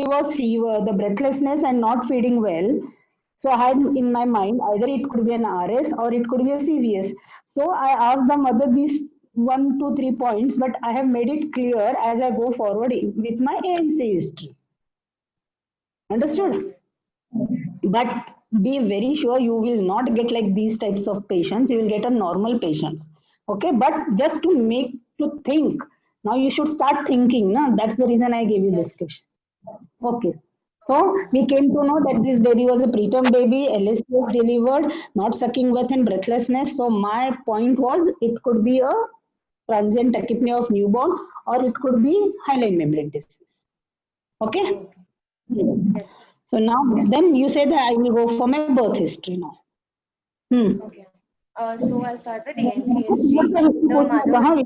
was fever, the breathlessness, and not feeding well. So I had in my mind either it could be an RS or it could be a CVS. So I asked the mother these 1, 2, 3 points, but I have made it clear as I go forward with my ANC history. Understood? Okay. But be very sure you will not get like these types of patients. You will get a normal patients. Okay, but just to make to think. Now you should start thinking. No? That's the reason I gave you this Yes. question. Okay. So we came to know that this baby was a preterm baby, LST was delivered, not sucking breath and breathlessness. So my point was it could be a transient tachypnea of newborn or it could be hyaline membrane disease. Okay? Okay. Hmm. Yes. So now then you say that I will go for my birth history now. Okay. So I'll start with ANC history. The mother.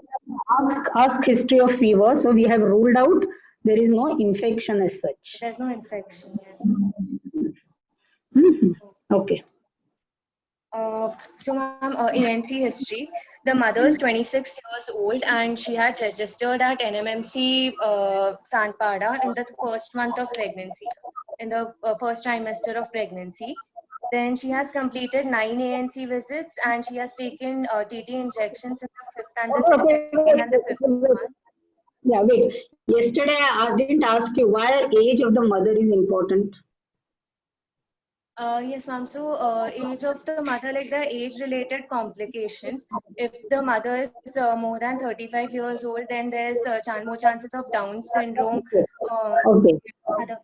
Ask history of fever. So we have ruled out there is no infection as such. There's no infection. Yes. Mhm. Okay. So ma'am, ANC history. The mother is 26 years old and she had registered at NMMC Sanpada in the first month of pregnancy, in the first trimester of pregnancy. Then she has completed 9 ANC visits and she has taken TT injections in the fifth and the Okay, second and the fifth month. yeah, wait. Yesterday I didn't ask you why age of the mother is important. Yes, ma'am. So, age of the mother, like the age-related complications. If the mother is more than 35 years old, then there's more chances of Down syndrome. Uh, Okay. other.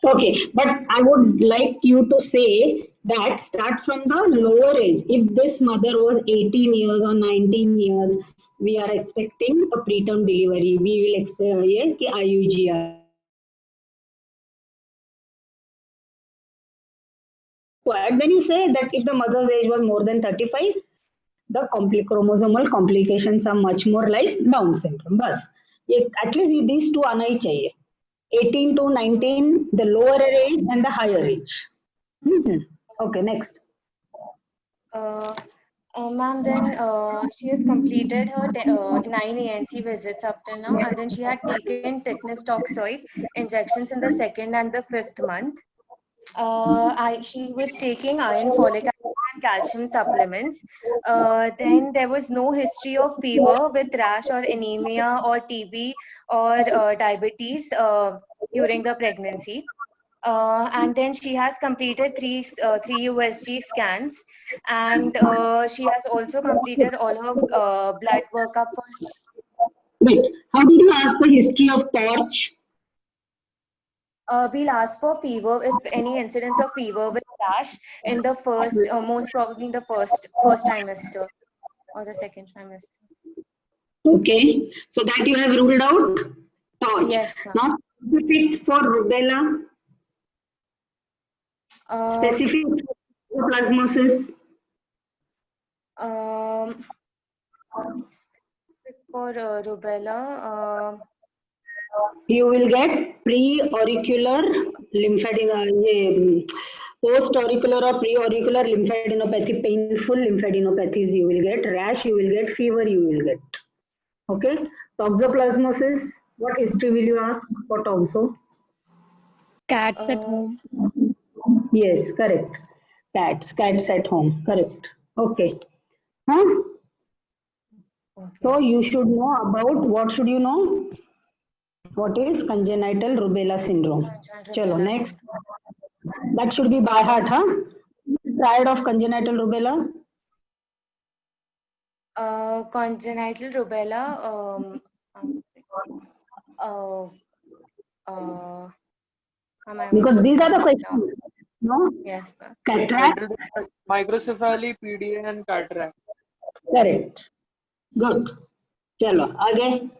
Okay, but I would like you to say that start from the lower age. If this mother was 18 years or 19 years, we are expecting a preterm delivery. We will yeah, कि IUG required. Then you say that if the mother's age was more than 35, the chromosomal complications are much more like Down syndrome. बस ये at least these two आना ही चाहिए. 18 to 19, the lower age and the higher age. Mhm. Okay, next. Uh, Ma'am, then she has completed her 9 ANC visits up till now, and then she had taken tetanus toxoid injections in the second and the fifth month. She was taking iron, folic acid, and calcium supplements. Then there was no history of fever with rash or anemia or TB or diabetes during the pregnancy. And then she has completed three USG scans, and she has also completed all her blood workup for. Wait, how did you ask the history of torch? We'll ask for fever if any incidence of fever with rash in the first, most probably in the first trimester or the second trimester. Okay, so that you have ruled out torch. Yes, ma'am. Now specific for rubella, Um, specific for plasmosis. um, for rubella, You will get pre-auricular post-auricular or pre-auricular lymphadenopathy, painful lymphadenopathies you will get, rash you will get, fever you will get. Okay, toxoplasmosis, what history will you ask for toxo? Cats at uh, home. Yes, correct. Cats at home, correct. Okay. Huh? So okay. you should know about what should you know? What is congenital rubella syndrome? Congenital Chalo, rubella next. syndrome. That should be by heart, huh? Tired of congenital rubella? Congenital rubella. Uh, uh, I'm Because these are looking the it up. questions. No? Yes, sir. Cataract? Microcephaly, PDA, and cataract. Correct. Good. Chalo, again.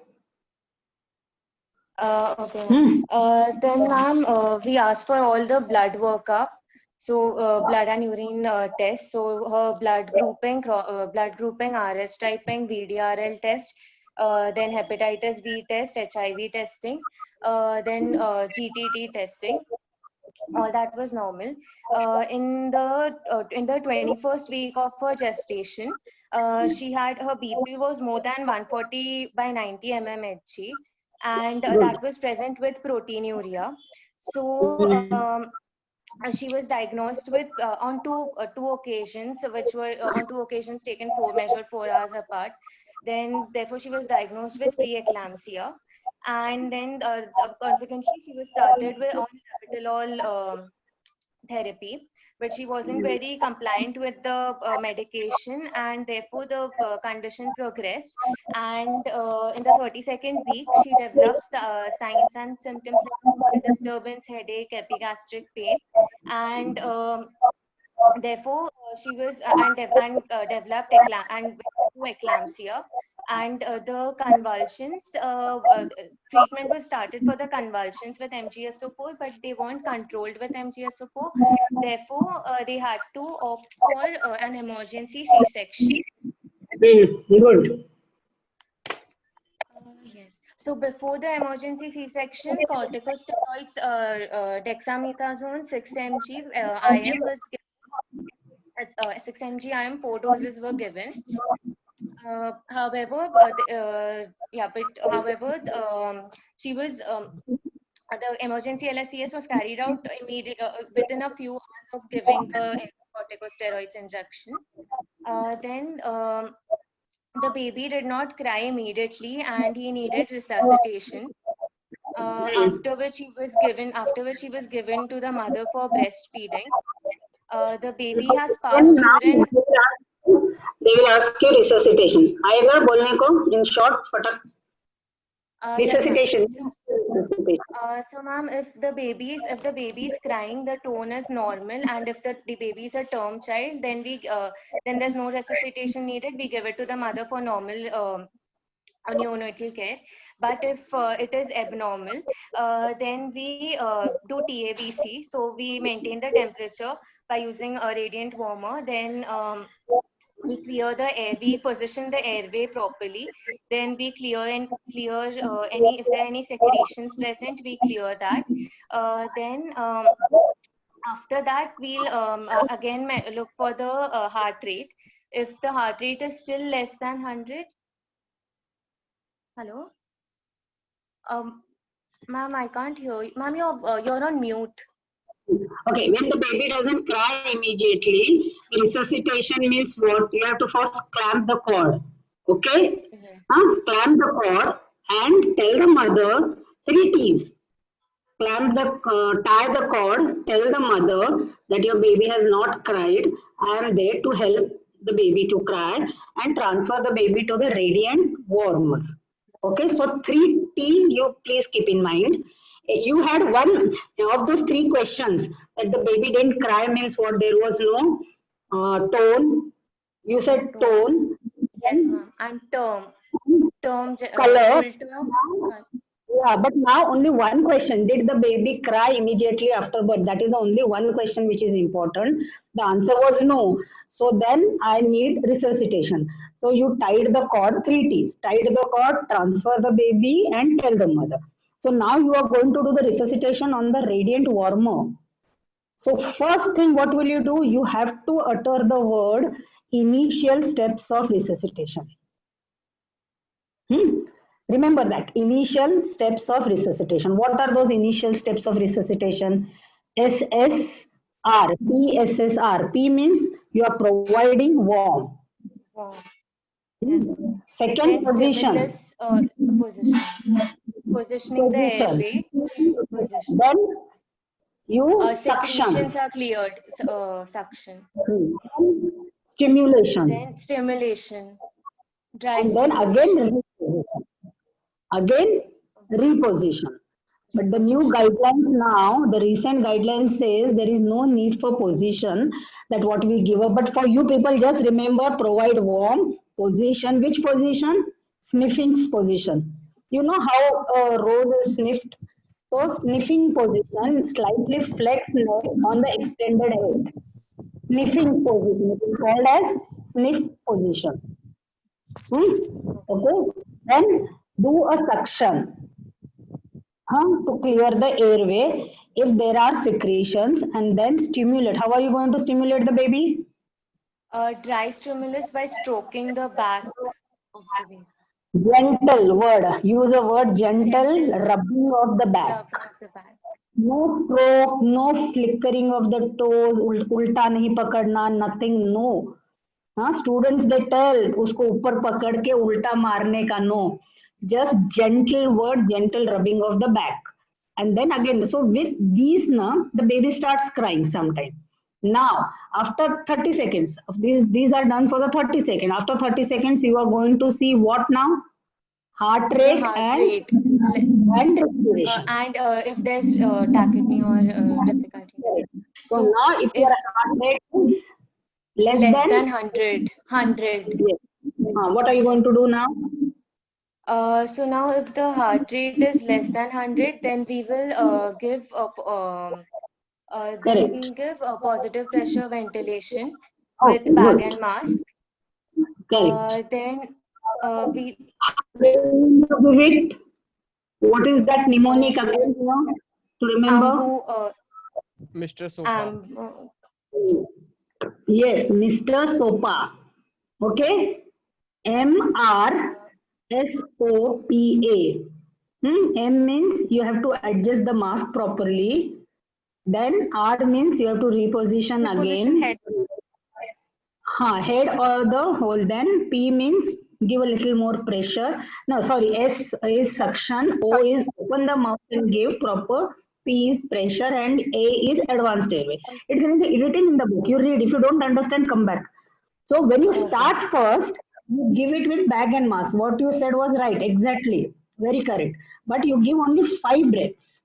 Okay, ma'am. Hmm. Then, ma'am, we asked for all the blood workup. So, blood and urine tests. So, her blood grouping, RH typing, VDRL test, then hepatitis B test, HIV testing, then GTT testing. All that was normal. In the 21st week of her gestation, she had her BP was more than 140 by 90 mmHg. and Good. that was present with proteinuria. So she was diagnosed with on two occasions, which were on two occasions taken measured 4 hours apart. Then, therefore, she was diagnosed with preeclampsia, and then consequently, she was started with on labetalol therapy, but she wasn't very compliant with the medication, and therefore the condition progressed. And in the 32nd week, she developed signs and symptoms like disturbance, headache, epigastric pain, and therefore she was developed and went into eclampsia, and the convulsions treatment was started for the convulsions with MgSO4, but they weren't controlled with MgSO4. Therefore they had to opt for an emergency C-section. Good. Yes. So before the emergency C-section, corticosteroids, dexamethasone 6 mg IM was given. 6 mg IM, 4 doses were given. However, she was the emergency LSCS was carried out within a few hours of giving the corticosteroids injection. Then the baby did not cry immediately, and he needed resuscitation. After which he was given to the mother for breastfeeding. The baby has passed urine. They will ask you resuscitation. आएगा बोलने को in short फटक. Yes, ma'am. Resuscitation. So ma'am, if the baby is crying, the tone is normal, and if the baby is a term child, then there's no resuscitation needed. We give it to the mother for normal neonatal care. But if it is abnormal, then we do TABC. So we maintain the temperature by using a radiant warmer. Then we clear the air, we position the airway properly. Then we clear any, if there are any secretions present, we clear that. Then after that, we'll again look for the heart rate. If the heart rate is still less than 100. Hello? Ma'am, I can't hear you. Ma'am, you're on mute. Okay, when the baby doesn't cry immediately, resuscitation means what? You have to first clamp the cord. Okay? Clamp the cord and tell the mother 3 T's. Tie the cord, tell the mother that your baby has not cried. I am there to help the baby to cry, and transfer the baby to the radiant warmer. Okay, so 3 T you please keep in mind. You had one of those 3 questions that the baby didn't cry means what? There was no tone. You said tone. Yes, ma'am. And term Color. full term. Yeah, but now only one question. Did the baby cry immediately after birth? That is the only one question which is important. The answer was no. So then I need resuscitation. So you tied the cord, 3 T's. Tied the cord, transfer the baby and tell the mother. So now you are going to do the resuscitation on the radiant warmer. So first thing, what will you do? You have to utter the word initial steps of resuscitation. Remember that initial steps of resuscitation. What are those initial steps of resuscitation? SSR, PSSR. P means you are providing warm. Wow. Yes. Second position. Positioning the airway. Position. Then you secretions suction. are cleared. Suction. Stimulation. Then stimulation. Dry And then stimulation. Again reposition. But the new guidelines now, the recent guidelines says there is no need for position, that what we give up. But for you people, just remember, provide warm position. Which position? Sniffing position. You know how a rose is sniffed? So sniffing position, slightly flex neck on the extended head. Sniffing position. It is called as sniff position. Okay. Then do a suction to clear the airway if there are secretions, and then stimulate. How are you going to stimulate the baby? Dry stimulus by stroking the back of the baby. Gentle word. Use a word gentle, Gentle rubbing of the back. rubbing of the back. No stroke, no flickering of the toes, उल्टा नहीं पकड़ना, nothing, no. हाँ, students they tell उसको ऊपर पकड़ के उल्टा मारने का, no. Just gentle word, gentle rubbing of the back. And then again, so with these now, the baby starts crying sometime. Now, after 30 seconds, these are done for the 30 seconds. After 30 seconds, you are going to see what now? Heart The rate heart and rate respiration. and if there's tachypnea or difficulty. So So now if your if heart rate is less less than, than 100. yes. What are you going to do now? So now if the heart rate is less than 100, then we will give Correct. a positive pressure ventilation Okay, with bag good. and mask. Correct. Then we Vivek, what is that mnemonic so again, to remember? ambu Mr. Sopa. Yes, Mr. Sopa. Okay. MRSOPA. M means you have to adjust the mask properly. Then R means you have to reposition position again. head. Head or the hole. Then P means give a little more pressure. No, sorry. S is suction. O is open the mouth and give proper. P is pressure and A is advanced airway. It's written in the book. You read. If you don't understand, come back. So when you start first, you give it with bag and mask. What you said was right. Exactly. Very correct. But you give only 5 breaths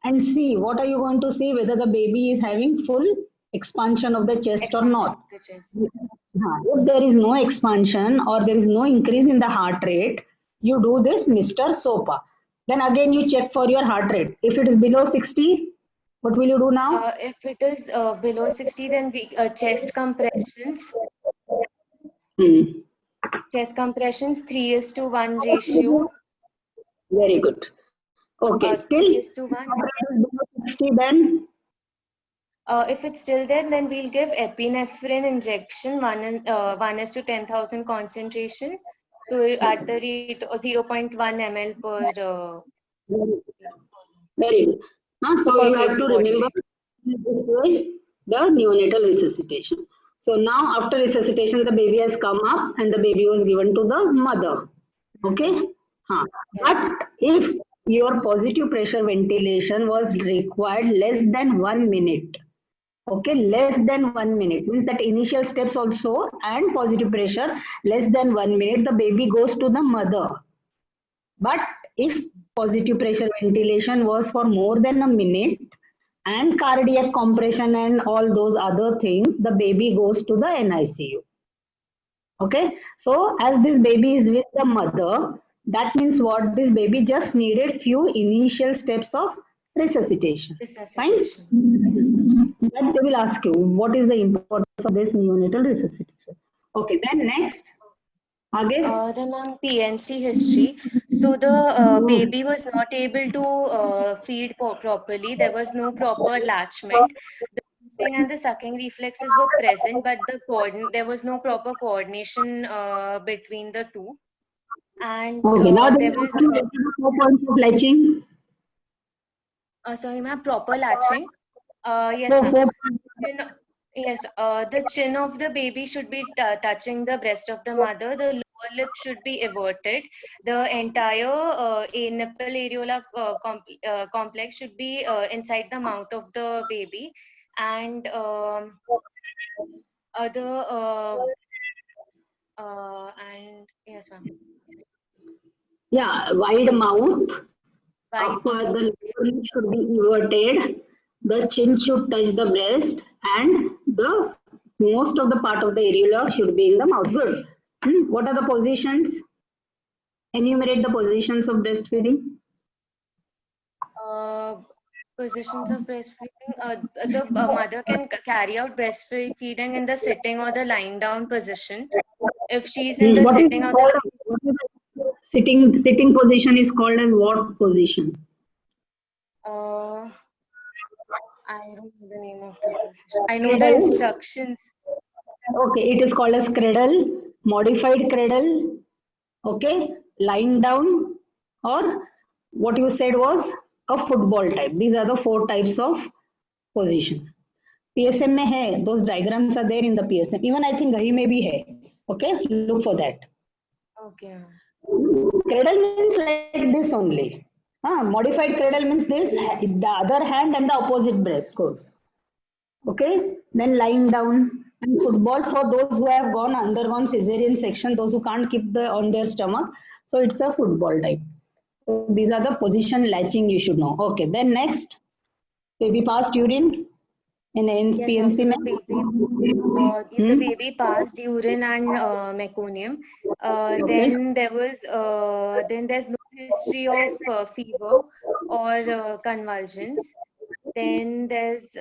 and see what are you going to see whether the baby is having full expansion of the chest or Expansion not. of the chest. If there is no expansion or there is no increase in the heart rate, you do this Mr. Sopa. Then again you check for your heart rate. If it is below 60, what will you do now? If it is below 60, then we chest compressions. Hmm. Chest compressions 3:1 ratio. Very good. Okay, 3:1. still heart rate is below 60, then If it's still there, then we'll give epinephrine injection 1:10,000 concentration. So at the rate of 0.1 ml per very good. So per you have kg to body remember weight. this way the neonatal resuscitation. So now after resuscitation, the baby has come up and the baby was given to the mother. Okay. Yes. But if your positive pressure ventilation was required less than 1 minute, okay, less than 1 minute means that initial steps also and positive pressure less than 1 minute, the baby goes to the mother. But if positive pressure ventilation was for more than a minute and cardiac compression and all those other things, the baby goes to the NICU. Okay, so as this baby is with the mother, that means what, this baby just needed few initial steps of resuscitation. Fine. Resuscitation. Yes. That they will ask you what is the importance of this neonatal resuscitation. Okay, then next. Again. Then on PNC history, so the baby was not able to feed properly. There was no proper latchment. The feeding and the sucking reflexes were present, but there was no proper coordination between the two. And Okay, now there was, 4 points of latching. sorry ma'am, proper latching. Yes So, ma'am. 4 Yes, the chin of the baby should be touching the breast of the mother. The lower lip should be everted. The entire nipple areola complex should be inside the mouth of the baby, and yes, ma'am. yeah, wide mouth. Wide The mouth. lower lip should be everted. The chin should touch the breast, and the most of the part of the areola should be in the mouth. Good. What are the positions? Enumerate the positions of breastfeeding. Positions of breastfeeding. The mother can carry out breastfeeding in the sitting or the lying down position. If she's in the What is sitting or called? the What is sitting position is called as what position? I don't know the name of the position. I know the instructions. Okay, it is called as cradle, modified cradle. Okay, lying down, or what you said was a football type. These are the 4 types of position. PSM में है, those diagrams are there in the PSM. Even I think Gahi में भी है. Okay, look for that. Okay. Cradle means like this only. Modified cradle means this, the other hand and the opposite breast goes. Okay, then lying down. And football for those who have undergone cesarean section, those who can't keep on their stomach. So it's a football type. So these are the position latching you should know. Okay, then next, baby passed urine in Yes, PNC. so the baby passed urine and meconium. Then there's no history of fever or convulsions. Then there's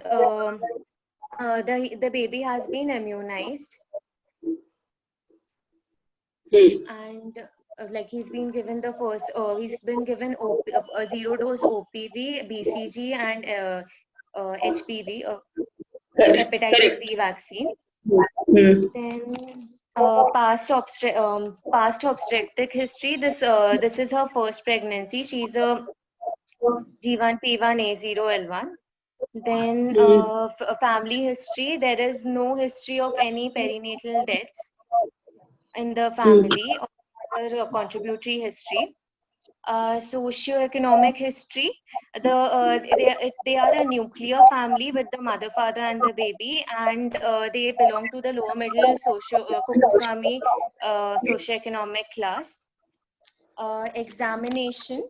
the baby has been immunized, and like he's been given he's been given 0 dose OPV, BCG, and HPV, hepatitis B vaccine. Then past obstetric history. This is her first pregnancy. She's a G1P1A0L1. Then family history. There is no history of any perinatal deaths in the family or other contributory history. Socio-economic history. They are a nuclear family with the mother, father, and the baby, and they belong to the lower middle Kukuswami socio-economic class. Examination.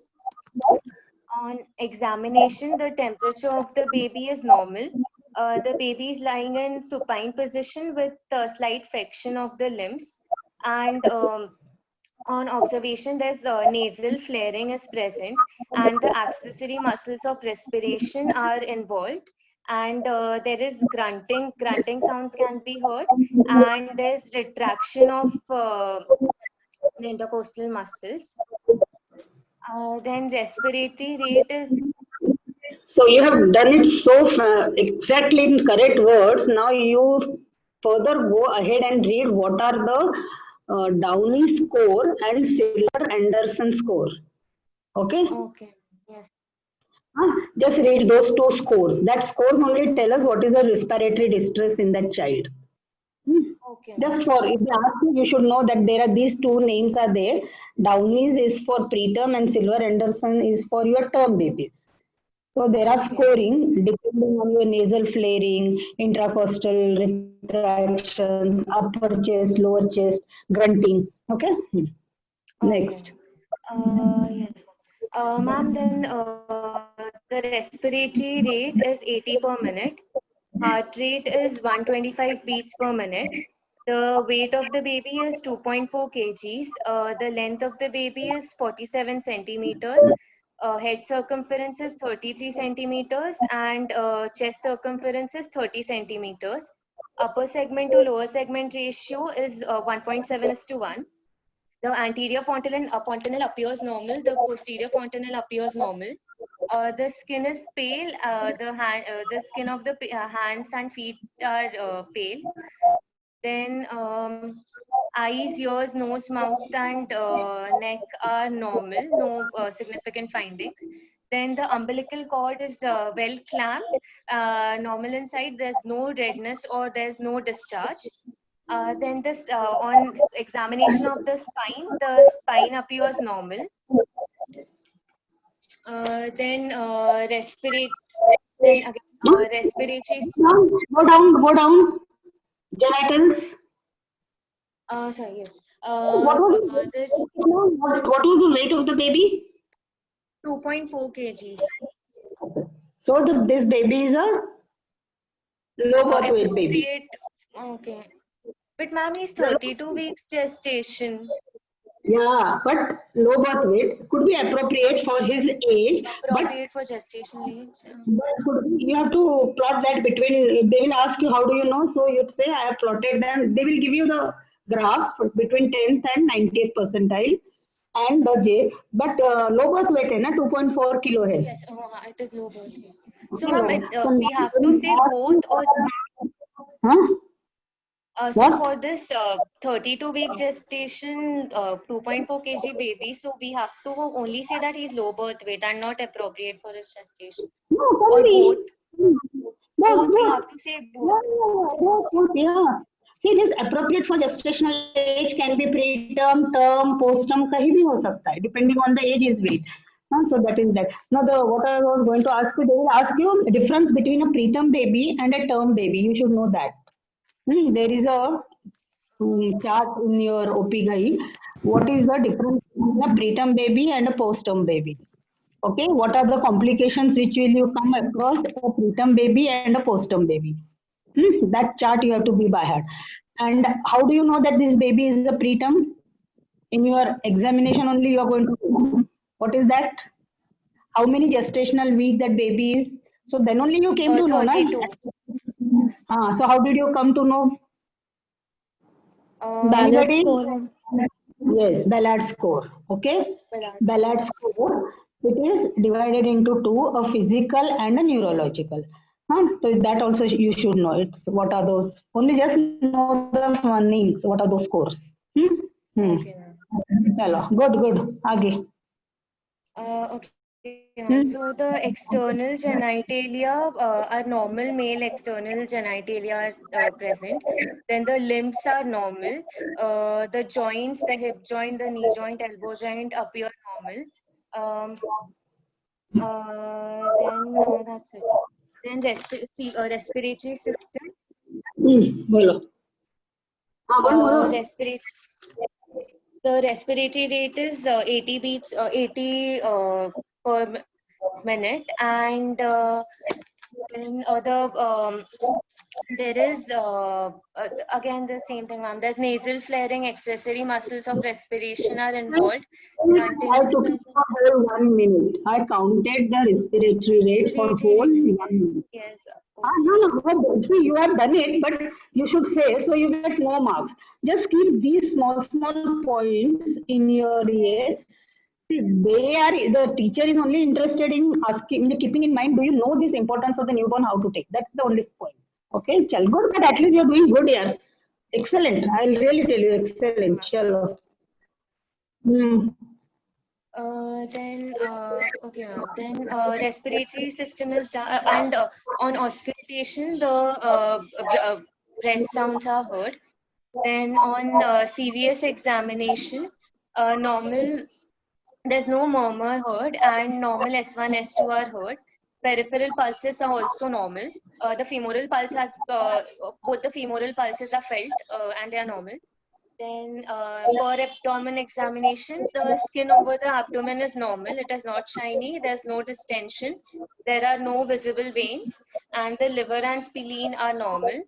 On examination, the temperature of the baby is normal. The baby is lying in supine position with slight flexion of the limbs, and on observation, there's nasal flaring is present, and the accessory muscles of respiration are involved, and there is grunting sounds can be heard, and there's retraction of the intercostal muscles. Then respiratory rate is... So you have done it so exactly in correct words. Now you further go ahead and read what are the Downey score and Siller-Anderson score. Okay? Okay, yes. Just read those 2 scores. That scores only tell us what is the respiratory distress in that child. Okay. Just for, if they ask you, you should know that there are these 2 names are there. Downey's is for preterm and Siller-Anderson is for your term babies. So there are scoring depending on your nasal flaring, intracostal retractions, upper chest, lower chest, grunting. Okay? Next. Yes. Ma'am, then the respiratory rate is 80 per minute. Heart rate is 125 beats per minute. The weight of the baby is 2.4 kgs. The length of the baby is 47 centimeters. Head circumference is 33 centimeters, and chest circumference is 30 centimeters. Upper segment to lower segment ratio is 1.7:1. The anterior fontanelle appears normal. The posterior fontanelle appears normal. The skin is pale. The skin of the hands and feet are pale. Then eyes, ears, nose, mouth, and neck are normal. No significant findings. Then the umbilical cord is well clamped, normal inside. There's no redness or there's no discharge. Then this on examination of the spine appears normal. Then respiratory. Then again respiratory. Go down. Genitals. Sorry, yes. What was the weight of the baby? 2.4 kgs. So this baby is a low birth weight baby. Okay. But ma'am, he's 32 weeks gestation. Yeah, but low birth weight could be appropriate for his age. Appropriate for gestational age. But you have to plot that between, they will ask you how do you know, so you'd say I have plotted them. They will give you the graph between 10th and 90th percentile and the J. But low birth weight है ना 2.4 kilo है. Yes, it is low birth weight. So ma'am, we have to say both or... So What? for this 32-week gestation, 2.4 kg baby, so we have to only say that he's low birth weight and not appropriate for his gestation. No, Or both. both, Both, we both. have to say both. Both, yeah. See, this appropriate for gestational age can be preterm, term, postterm, kahi bhi ho sakta hai, depending on the age is weight. So that is that. Now, what I was going to ask you, they will ask you the difference between a preterm baby and a term baby. You should know that. There is a chart in your OP guide. What is the difference between a preterm baby and a postterm baby? Okay, what are the complications which will you come across a preterm baby and a postterm baby? That chart you have to be by heart. And how do you know that this baby is a preterm? In your examination only you are going to know. What is that? How many gestational week that baby is? So then only you came to know, na? 32. So how did you come to know? Ballot Anybody? score. Yes, Ballard score. Okay. Balance. Ballard score. It is divided into two, a physical and a neurological. So that also you should know. It's what are those? Only just know the meanings. What are those scores? Okay, ma'am. Chalo. Good, good. Aage. Okay, ma'am. So the external genitalia are normal, male external genitalia are present. Then the limbs are normal. The joints, the hip joint, the knee joint, elbow joint appear normal. That's it. Then respiratory system. Bolo. Bolo. Respiratory. The respiratory rate is 80 beats, 80 per minute, and then there is again the same thing, ma'am. There's nasal flaring, accessory muscles of respiration are involved. I Continuous took it for whole 1 minute. I counted the respiratory rate for whole respiratory. 1 minute. Yes. No, Okay. no, but see, you have done it, but you should say so you get more marks. Just keep these small points in your ear. See, they are the teacher is only interested in asking, keeping in mind. Do you know this importance of the newborn? How to take? That's the only point. Okay, chal good, but at least you're doing good here. Excellent. I'll really tell you, excellent. Chalo. Hmm. Okay, ma'am. Then respiratory system is done, and on auscultation, the breath sounds are heard. Then on CVS examination, normal, there's no murmur heard, and normal S1, S2 are heard. Peripheral pulses are also normal. The femoral pulse has both the femoral pulses are felt and they are normal. Then per abdomen examination, the skin over the abdomen is normal. It is not shiny. There's no distension. There are no visible veins, and the liver and spleen are normal.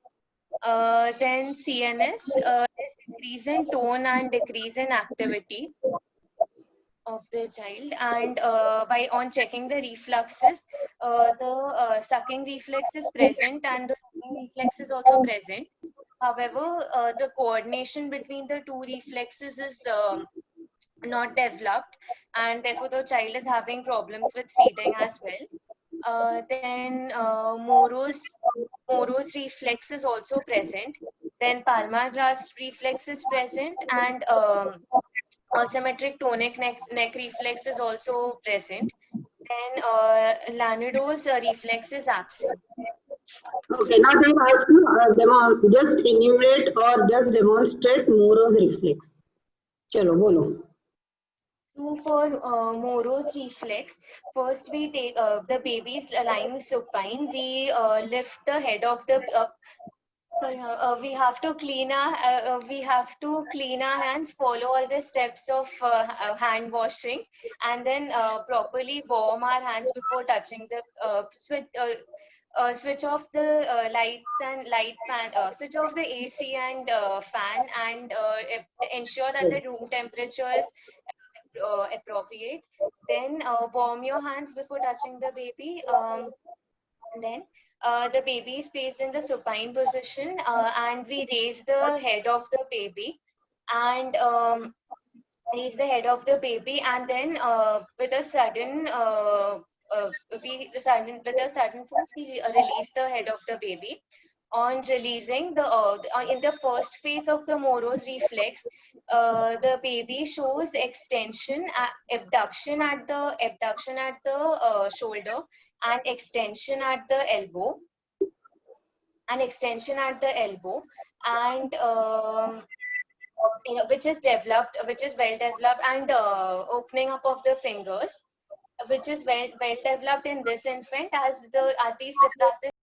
Then CNS, there's decrease in tone and decrease in activity of the child, and by on checking the reflexes, the sucking reflex is present and the sucking reflex is also present. However, the coordination between the two reflexes is not developed, and therefore the child is having problems with feeding as well. Then Moro's reflex is also present. Then palmar grasp reflex is present, and asymmetric tonic neck reflex is also present. Then Lanido's reflex is absent. Okay, now they ask you just enumerate or just demonstrate Moro's reflex. Chalo, bolo. So for Moro's reflex, first we take the baby's lying supine. We lift the head of the we have to clean our hands, follow all the steps of hand washing, and then properly warm our hands before touching the switch off the lights and light fan, switch off the AC and fan, and ensure that the room temperature is appropriate. Then warm your hands before touching the baby. Then the baby is placed in the supine position, and we raise the head of the baby, and raise the head of the baby, and then with a sudden with a sudden force we release the head of the baby. on releasing in the first phase of the Moro's reflex, the baby shows abduction at the shoulder, and extension at the elbow, and which is well developed, and opening up of the fingers, which is well developed in this infant, as this